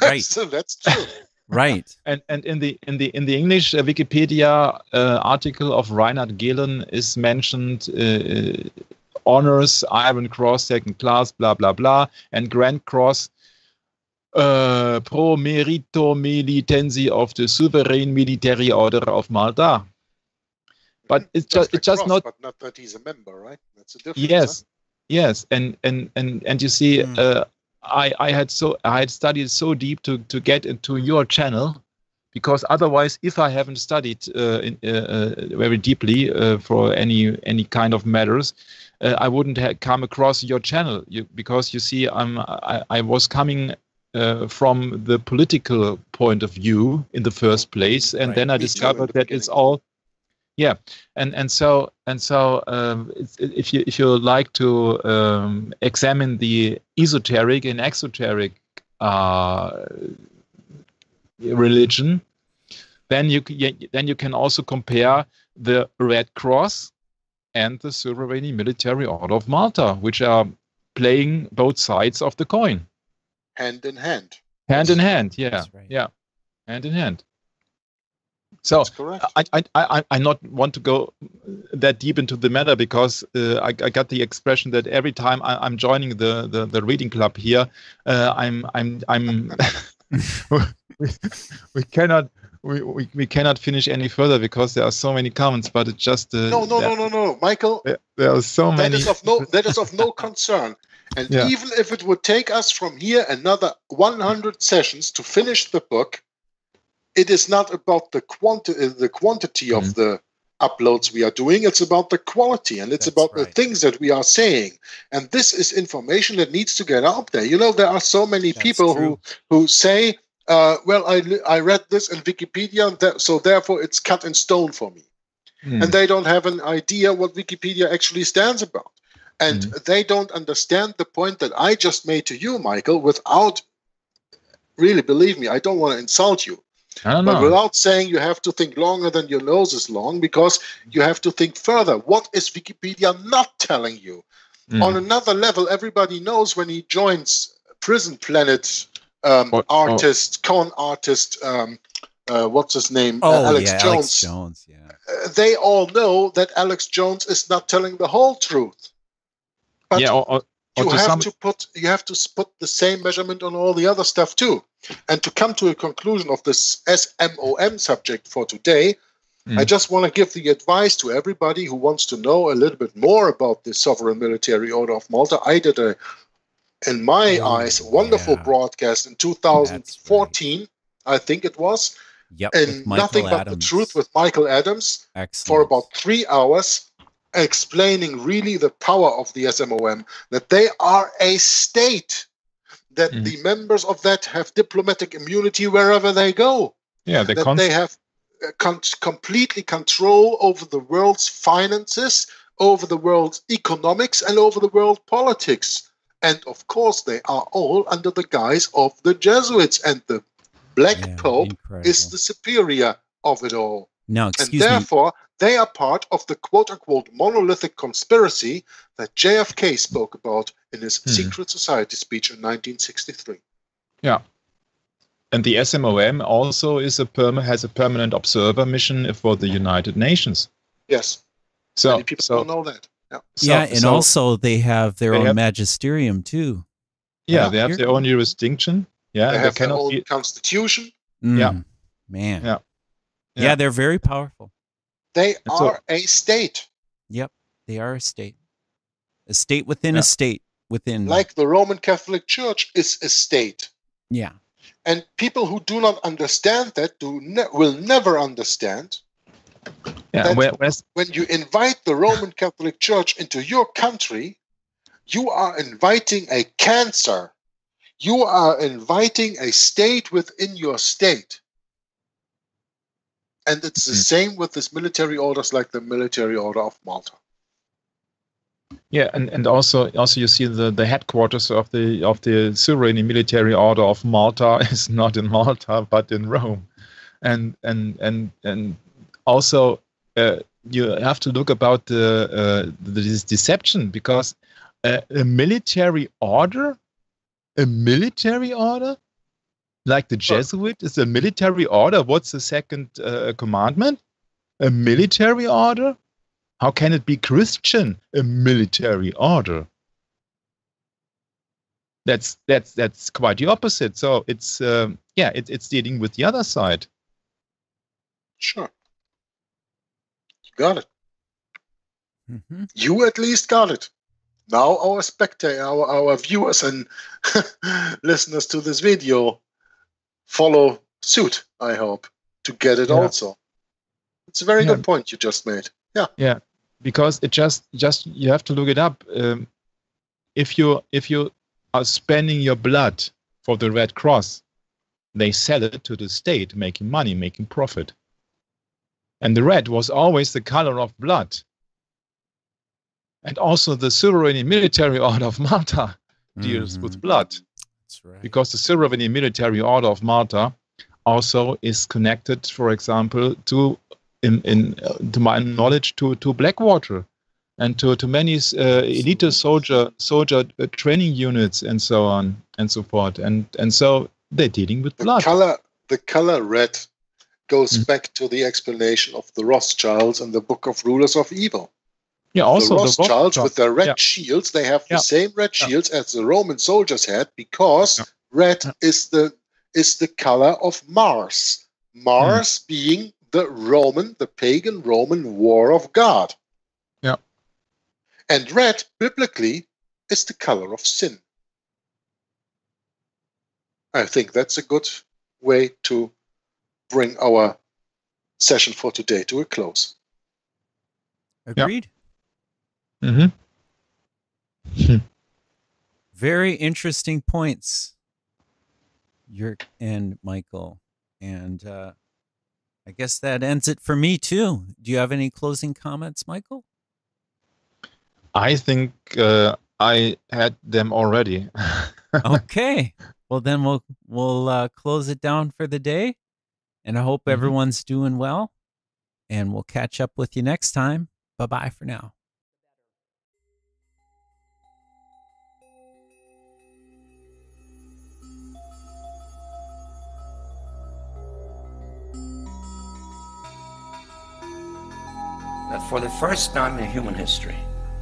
Speaker 5: Right.
Speaker 6: So that's true.
Speaker 5: Right.
Speaker 7: And in the English Wikipedia article of Reinhard Gehlen is mentioned honors, Iron Cross, second class, blah blah blah, and Grand Cross. Pro merito militensi of the Sovereign Military Order of Malta. But it's just not.
Speaker 6: But not that he's a member, right? That's a difference.
Speaker 7: Yes, and you see, I had studied so deep to get into your channel, because otherwise, if I haven't studied very deeply for any kind of matters, I wouldn't have come across your channel. Because you see, I was coming from the political point of view in the first place, and then I discovered that it's all. Yeah, and so if you like to examine the esoteric and exoteric religion, then you can also compare the Red Cross and the Sovereign Military Order of Malta, which are playing both sides of the coin.
Speaker 6: Hand in hand.
Speaker 7: Hand in hand, yeah,
Speaker 5: That's right.
Speaker 7: yeah, hand in hand. So I not want to go that deep into the matter, because I got the expression that every time I'm joining the reading club here, I'm we cannot finish any further because there are so many comments. But it's just
Speaker 6: no, Michael.
Speaker 7: There are so many.
Speaker 6: That is of no concern. And even if it would take us from here another 100 sessions to finish the book, it is not about the quantity of the uploads we are doing. It's about the quality, and it's about the things that we are saying. And this is information that needs to get out there. You know, there are so many people who say, well, I read this in Wikipedia, so therefore it's cut in stone for me. And they don't have an idea what Wikipedia actually stands about. And they don't understand the point that I just made to you, Michael, without, really, believe me, I don't want to insult you. But without saying you have to think longer than your nose is long, because you have to think further. What is Wikipedia not telling you? On another level, everybody knows when he joins Prison Planet artist, con artist, what's his name? Alex Jones.
Speaker 5: Alex Jones, yeah.
Speaker 6: They all know that Alex Jones is not telling the whole truth. But you have to put the same measurement on all the other stuff too. And to come to a conclusion of this SMOM subject for today, I just want to give the advice to everybody who wants to know a little bit more about the Sovereign Military Order of Malta. I did in my eyes, wonderful broadcast in 2014, I think it was, and Nothing But the Truth with Michael Adams.
Speaker 5: Excellent.
Speaker 6: For about 3 hours, explaining really the power of the SMOM, that they are a state, that the members of that have diplomatic immunity wherever they go.
Speaker 7: Yeah,
Speaker 6: they have completely control over the world's finances, over the world's economics, and over the world politics. And of course, they are all under the guise of the Jesuits, and the Black Pope is the superior of it all.
Speaker 5: Now, excuse
Speaker 6: and therefore, they are part of the quote-unquote monolithic conspiracy that JFK spoke about in his secret society speech in 1963.
Speaker 7: Yeah. And the SMOM also is has a permanent observer mission for the United Nations.
Speaker 6: Yes.
Speaker 7: So
Speaker 6: many people don't know that.
Speaker 5: And also they have their own magisterium too.
Speaker 7: Yeah, they have their own jurisdiction. Yeah,
Speaker 6: they have their own constitution.
Speaker 5: Man. Yeah, they're very powerful.
Speaker 6: They are a state.
Speaker 5: Yep, they are a state. A state within a state within.
Speaker 6: Like the Roman Catholic Church is a state.
Speaker 5: Yeah.
Speaker 6: And people who do not understand that will never understand that when you invite the Roman Catholic Church into your country, you are inviting a cancer. You are inviting a state within your state. And it's the same with these military orders, like the military order of Malta.
Speaker 7: Yeah, and also you see the headquarters of the sovereign military order of Malta is not in Malta but in Rome, and also you have to look about this deception, because a military order, like the Jesuit is a military order. What's the second commandment? A military order? How can it be Christian? A military order? That's quite the opposite. So it's it's dealing with the other side.
Speaker 6: Sure, you got it. You at least got it. Now our spectators, our viewers and listeners to this video follow suit, I hope, to get it also. It's a very good point you just made.
Speaker 7: Yeah, because it just you have to look it up. If you are spending your blood for the Red Cross, they sell it to the state, making money, making profit. And the red was always the color of blood. And also the sovereign military order of Malta deals with blood.
Speaker 5: That's right.
Speaker 7: Because the sovereign military order of Malta also is connected, for example, to my knowledge, to Blackwater and to many elite soldier training units and so on and so forth. And so they're dealing with blood.
Speaker 6: The color red goes back to the explanation of the Rothschilds in the Book of Rulers of Evil.
Speaker 7: Yeah, also
Speaker 6: the Rothschilds with their red shields, they have the same red shields as the Roman soldiers had, because red is the color of Mars. Mars being the pagan Roman war of God.
Speaker 7: Yeah.
Speaker 6: And red, biblically, is the color of sin. I think that's a good way to bring our session for today to a close.
Speaker 5: Agreed. Very interesting points, Jörg and Michael. And I guess that ends it for me, too. Do you have any closing comments, Michael?
Speaker 7: I think I had them already.
Speaker 5: Okay. Well, then we'll close it down for the day. And I hope everyone's doing well. And we'll catch up with you next time. Bye-bye for now.
Speaker 8: That for the first time in human history,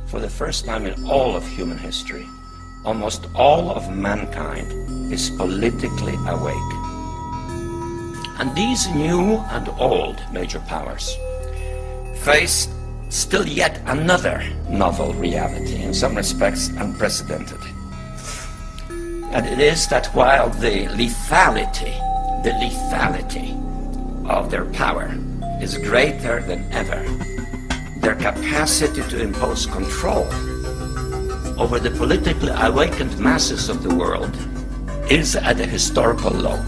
Speaker 8: for the first time in all of human history, almost all of mankind is politically awake. And these new and old major powers face still yet another novel reality, in some respects unprecedented. And it is that while the lethality of their power is greater than ever, their capacity to impose control over the politically awakened masses of the world is at a historical low.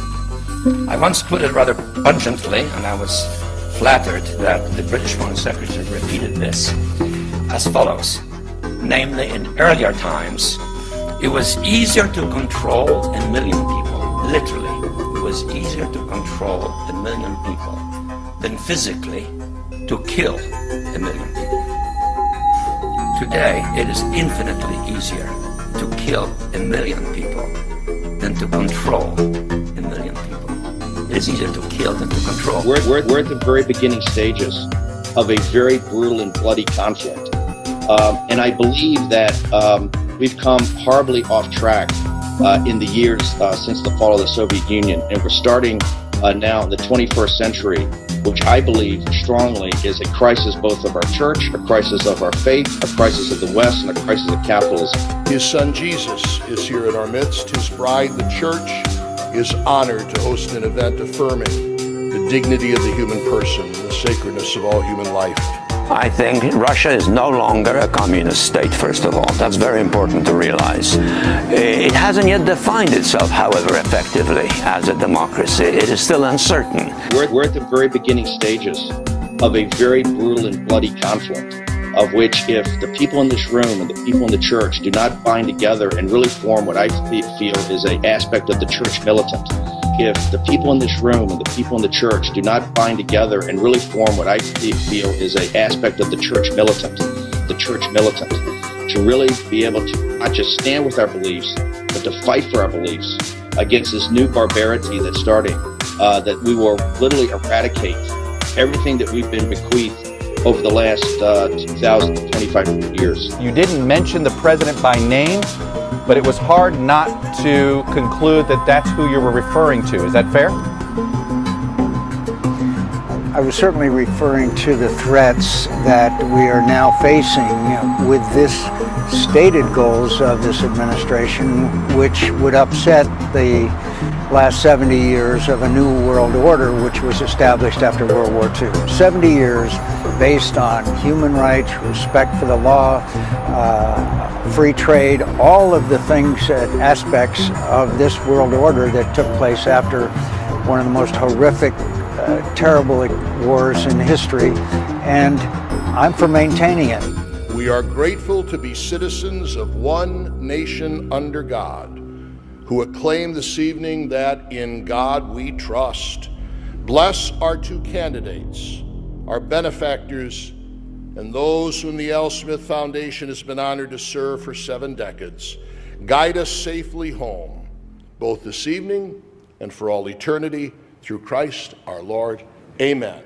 Speaker 8: I once put it rather pungently, and I was flattered that the British Foreign Secretary repeated this as follows. Namely, in earlier times, It was easier to control 1 million people, literally. It was easier to control 1 million people than physically to kill 1 million people. Today, it is infinitely easier to kill 1 million people than to control 1 million people. It is easier to kill than to control.
Speaker 9: We're at the very beginning stages of a very brutal and bloody conflict. And I believe that we've come horribly off track in the years since the fall of the Soviet Union. And we're starting now in the 21st century, which I believe strongly is a crisis both of our church, a crisis of our faith, a crisis of the West, and a crisis of capitalism.
Speaker 10: His son Jesus is here in our midst. His bride, the church, is honored to host an event affirming the dignity of the human person and the sacredness of all human life.
Speaker 8: I think Russia is no longer a communist state, first of all. That's very important to realize. It hasn't yet defined itself, however, effectively as a democracy. It is still uncertain.
Speaker 9: We're at the very beginning stages of a very brutal and bloody conflict, of which if the people in this room and the people in the church do not bind together and really form what I feel is an aspect of the church militant, if the people in this room and the people in the church do not bind together and really form what I feel is an aspect of the church militant, to really be able to not just stand with our beliefs, but to fight for our beliefs against this new barbarity that's starting, that we will literally eradicate everything that we've been bequeathed over the last 2,025 years.
Speaker 11: You didn't mention the president by name, but it was hard not to conclude that that's who you were referring to. Is that fair?
Speaker 12: I was certainly referring to the threats that we are now facing with this stated goals of this administration, which would upset the last 70 years of a new world order which was established after World War II. 70 years based on human rights, respect for the law, free trade, all of the things, aspects of this world order that took place after one of the most horrific, terrible wars in history, and I'm for maintaining it.
Speaker 10: We are grateful to be citizens of one nation under God, who acclaim this evening that in God we trust. Bless our two candidates, our benefactors, and those whom the L. Smith Foundation has been honored to serve for 7 decades. Guide us safely home, both this evening and for all eternity, through Christ our Lord. Amen.